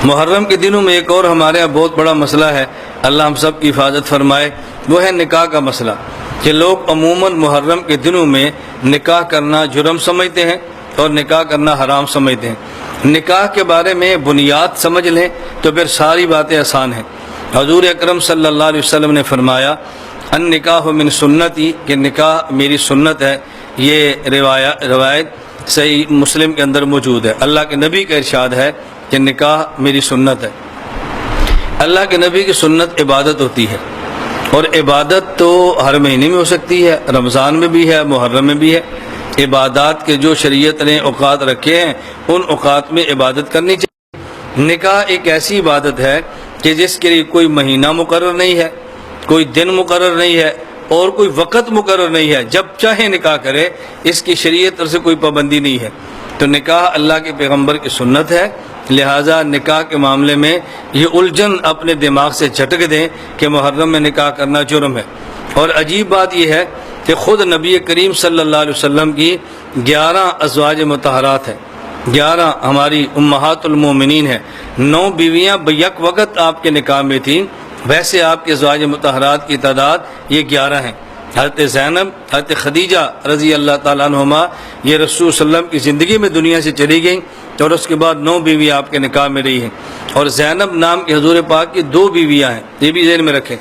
محرم کے دنوں میں ایک اور ہمارے یہاں بہت بڑا مسئلہ ہے، اللہ ہم سب کی حفاظت فرمائے، وہ ہے نکاح کا مسئلہ، کہ لوگ عموماً محرم کے دنوں میں نکاح کرنا جرم سمجھتے ہیں اور نکاح کرنا حرام سمجھتے ہیں۔ نکاح کے بارے میں بنیاد سمجھ لیں تو پھر ساری باتیں آسان ہیں۔ حضور اکرم صلی اللہ علیہ وسلم نے فرمایا النکاح من سنتی، کہ نکاح میری سنت ہے۔ یہ روایت صحیح مسلم کے اندر موجود ہے۔ اللہ کے نبی کا ارشاد ہے کہ نکاح میری سنت ہے۔ اللہ کے نبی کی سنت عبادت ہوتی ہے، اور عبادت تو ہر مہینے میں ہو سکتی ہے، رمضان میں بھی ہے، محرم میں بھی ہے۔ عبادات کے جو شریعت نے اوقات رکھے ہیں ان اوقات میں عبادت کرنی چاہیے۔ نکاح ایک ایسی عبادت ہے کہ جس کے لیے کوئی مہینہ مقرر نہیں ہے، کوئی دن مقرر نہیں ہے، اور کوئی وقت مقرر نہیں ہے، جب چاہے نکاح کرے، اس کی شریعت سے کوئی پابندی نہیں ہے۔ تو نکاح اللہ کے پیغمبر کی سنت ہے، لہٰذا نکاح کے معاملے میں یہ الجھن اپنے دماغ سے جھٹک دیں کہ محرم میں نکاح کرنا جرم ہے۔ اور عجیب بات یہ ہے کہ خود نبی کریم صلی اللہ علیہ وسلم کی 11 ازواج مطہرات ہیں، 11 ہماری امہات المومنین ہیں، 9 بیویاں بیک وقت آپ کے نکاح میں تھیں، ویسے آپ کے ازواج مطہرات کی تعداد یہ 11 ہیں۔ حضرت زینب، حضرت خدیجہ رضی اللہ تعالیٰ عنہما یہ رسول صلی اللہ علیہ وسلم کی زندگی میں دنیا سے چلی گئیں، اور اس کے بعد 9 بیوی آپ کے نکاح میں رہی ہیں۔ اور زینب نام کے حضور پاک کی 2 بیویاں ہیں، یہ بھی ذہن میں رکھیں،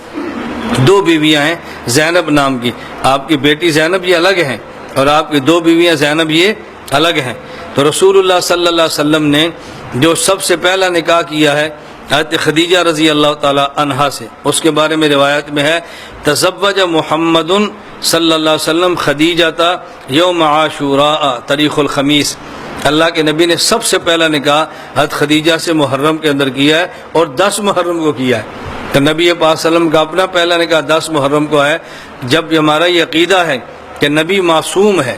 2 بیویاں ہیں زینب نام کی۔ آپ کی بیٹی زینب یہ الگ ہیں، اور آپ کی 2 بیویاں زینب یہ الگ ہیں۔ تو رسول اللہ صلی اللہ علیہ وسلم نے جو سب سے پہلا نکاح کیا ہے حضرت خدیجہ رضی اللہ تعالی عنہا سے، اس کے بارے میں روایت میں ہے تزوج محمد صلی اللہ علیہ وسلم خدیجہ یوم عاشوراء تاریخ الخمیس، اللہ کے نبی نے سب سے پہلا نکاح حضرت خدیجہ سے محرم کے اندر کیا ہے، اور 10 محرم کو کیا ہے۔ تو نبی پاک صلی اللہ علیہ وسلم کا اپنا پہلا نکاح 10 محرم کو ہے۔ جب ہمارا یہ عقیدہ ہے کہ نبی معصوم ہے،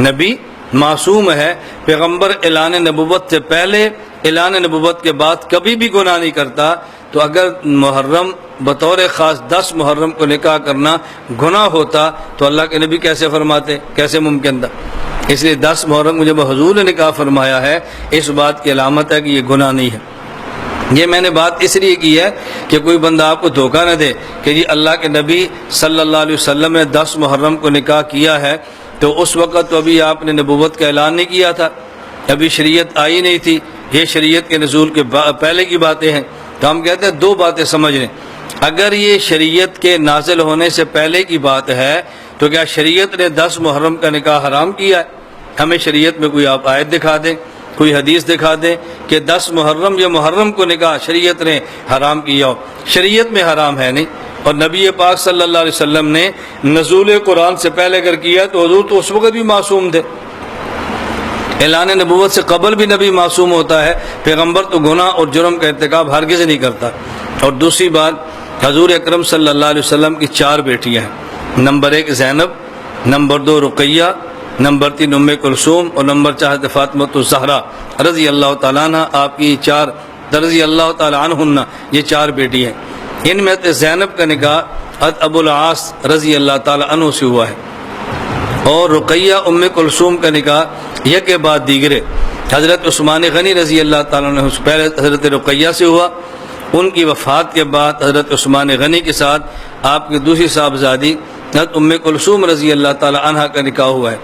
نبی معصوم ہے، پیغمبر اعلان نبوت سے پہلے، اعلان نبوت کے بعد کبھی بھی گناہ نہیں کرتا، تو اگر محرم بطور خاص 10 محرم کو نکاح کرنا گناہ ہوتا تو اللہ کے نبی کیسے فرماتے، کیسے ممکن تھا؟ اس لیے 10 محرم کو جب حضور نے نکاح فرمایا ہے، اس بات کی علامت ہے کہ یہ گناہ نہیں ہے۔ یہ میں نے بات اس لیے کی ہے کہ کوئی بندہ آپ کو دھوکہ نہ دے کہ جی اللہ کے نبی صلی اللہ علیہ وسلم نے 10 محرم کو نکاح کیا ہے، تو اس وقت تو ابھی آپ نے نبوت کا اعلان نہیں کیا تھا، ابھی شریعت آئی نہیں تھی، یہ شریعت کے نزول کے پہلے کی باتیں ہیں۔ تو ہم کہتے ہیں 2 باتیں سمجھ لیں، اگر یہ شریعت کے نازل ہونے سے پہلے کی بات ہے تو کیا شریعت نے 10 محرم کا نکاح حرام کیا ہے؟ ہمیں شریعت میں کوئی آپ آیت دکھا دیں، کوئی حدیث دکھا دیں کہ 10 محرم یا محرم کو نکاح شریعت نے حرام کیا ہو۔ شریعت میں حرام ہے نہیں، اور نبی پاک صلی اللہ علیہ وسلم نے نزول قرآن سے پہلے اگر کیا تو حضور تو اس وقت بھی معصوم تھے، اعلان نبوت سے قبل بھی نبی معصوم ہوتا ہے، پیغمبر تو گناہ اور جرم کا ارتکاب ہرگز نہیں کرتا۔ اور دوسری بات، حضور اکرم صلی اللہ علیہ وسلم کی 4 بیٹیاں ہیں، نمبر 1 زینب، نمبر 2 رقیہ، نمبر 3 ام کلثوم، اور نمبر 4 فاطمہ الزہرا رضی اللہ تعالیٰ عنہ، آپ کی 4 رضی اللہ تعالیٰ عنہن، یہ 4 بیٹی ہیں۔ ان میں زینب کا نکاح حضرت ابو العاص رضی اللہ تعالیٰ عنہ سے ہوا ہے، اور رقیہ ام کلثوم کا نکاح یک کے بعد دیگرے حضرت عثمان غنی رضی اللہ تعالیٰ عنہ سے پہلے حضرت رقیہ سے ہوا، ان کی وفات کے بعد حضرت عثمان غنی کے ساتھ آپ کی دوسری صاحبزادی حضرت ام کلثوم رضی اللہ تعالیٰ عنہ کا نکاح ہوا ہے۔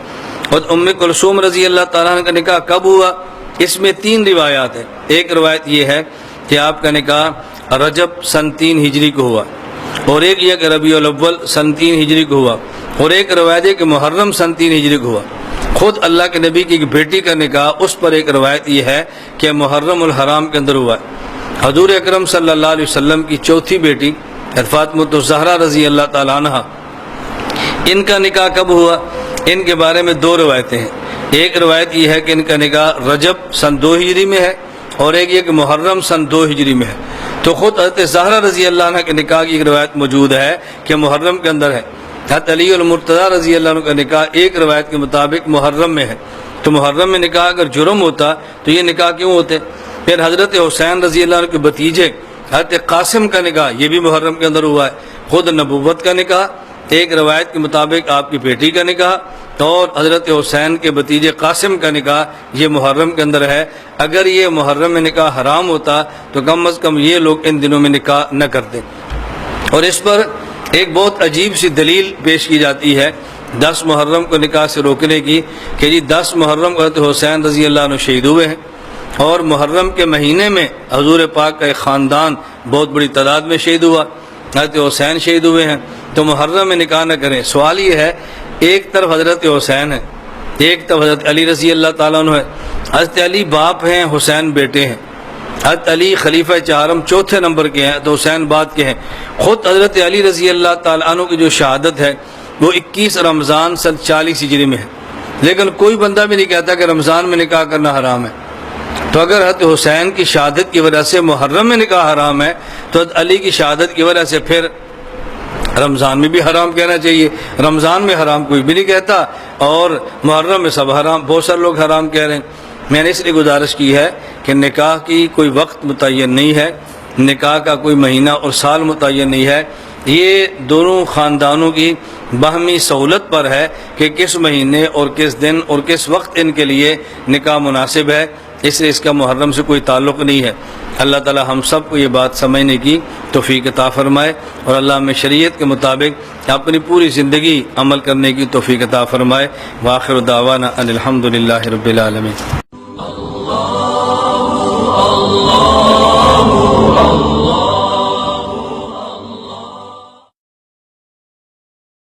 اور ام کلثوم رضی اللہ تعالیٰ عنہ کا نکاح کب ہوا؟ اس میں 3 روایات ہیں۔ ایک روایت یہ ہے کہ آپ کا نکاح رجب سن 3 ہجری کو ہوا، اور ایک یہ کہ ربیع الاول سن 3 ہجری کو ہوا، اور ایک روایت ہے کہ محرم سن 3 ہجری کو ہوا۔ خود اللہ کے نبی کی ایک بیٹی کا نکاح، اس پر ایک روایت یہ ہے کہ محرم الحرام کے اندر ہوا ہے۔ حضور اکرم صلی اللہ علیہ وسلم کی 4تھی بیٹی فاطمہ الزہرا رضی اللہ تعالیٰ عنہ، ان کا نکاح کب ہوا؟ ان کے بارے میں 2 روایتیں ہیں۔ ایک روایت یہ ہے کہ ان کا نکاح رجب سن 2 ہجری میں ہے، اور ایک یہ کہ محرم سن 2 ہجری میں ہے۔ تو خود حضرت زہرا رضی اللہ عنہ کے نکاح کی ایک روایت موجود ہے کہ محرم کے اندر ہے۔ حضرت علی المرتضیٰ رضی اللہ عنہ کا نکاح ایک روایت کے مطابق محرم میں ہے۔ تو محرم میں نکاح اگر جرم ہوتا تو یہ نکاح کیوں ہوتے؟ پھر حضرت حسین رضی اللہ عنہ کے بھتیجے حضرت قاسم کا نکاح یہ بھی محرم کے اندر ہوا ہے۔ خود نبوت کا نکاح ایک روایت کے مطابق آپ کی بیٹی کا نکاح اور حضرت حسین کے بھتیجے قاسم کا نکاح یہ محرم کے اندر ہے۔ اگر یہ محرم میں نکاح حرام ہوتا تو کم از کم یہ لوگ ان دنوں میں نکاح نہ کرتے۔ اور اس پر ایک بہت عجیب سی دلیل پیش کی جاتی ہے 10 محرم کو نکاح سے روکنے کی کہ جی 10 محرم کو حضرت حسین رضی اللہ عنہ شہید ہوئے ہیں، اور محرم کے مہینے میں حضور پاک کا ایک خاندان بہت بڑی تعداد میں شہید ہوا، حضرت حسین شہید ہوئے ہیں، تو محرم میں نکاح نہ کریں۔ سوال یہ ہے، ایک طرف حضرت حسین ہے، ایک طرف حضرت علی رضی اللہ تعالیٰ عنہ ہے۔ حضرت علی باپ ہیں، حسین بیٹے ہیں، حضرت علی خلیفہ چہارم چوتھے نمبر کے ہیں تو حسین بعد کے ہیں۔ خود حضرت علی رضی اللہ تعالیٰ عنہ کی جو شہادت ہے وہ 21 رمضان سن 40 ہجری میں ہے، لیکن کوئی بندہ بھی نہیں کہتا کہ رمضان میں نکاح کرنا حرام ہے۔ تو اگر حضرت حسین کی شہادت کی وجہ سے محرم میں نکاح حرام ہے تو حضرت علی کی شہادت کی وجہ سے پھر رمضان میں بھی حرام کہنا چاہیے۔ رمضان میں حرام کوئی بھی نہیں کہتا اور محرم میں سب حرام، بہت سارے لوگ حرام کہہ رہے ہیں۔ میں نے اس لیے گزارش کی ہے کہ نکاح کی کوئی وقت متعین نہیں ہے، نکاح کا کوئی مہینہ اور سال متعین نہیں ہے، یہ دونوں خاندانوں کی باہمی سہولت پر ہے کہ کس مہینے اور کس دن اور کس وقت ان کے لیے نکاح مناسب ہے، اس لیے اس کا محرم سے کوئی تعلق نہیں ہے۔ اللہ تعالی ہم سب کو یہ بات سمجھنے کی توفیق عطا فرمائے اور اللہ ہمیں شریعت کے مطابق اپنی پوری زندگی عمل کرنے کی توفیق عطا فرمائے۔ وآخر دعوانا ان الحمدللہ رب العالمین۔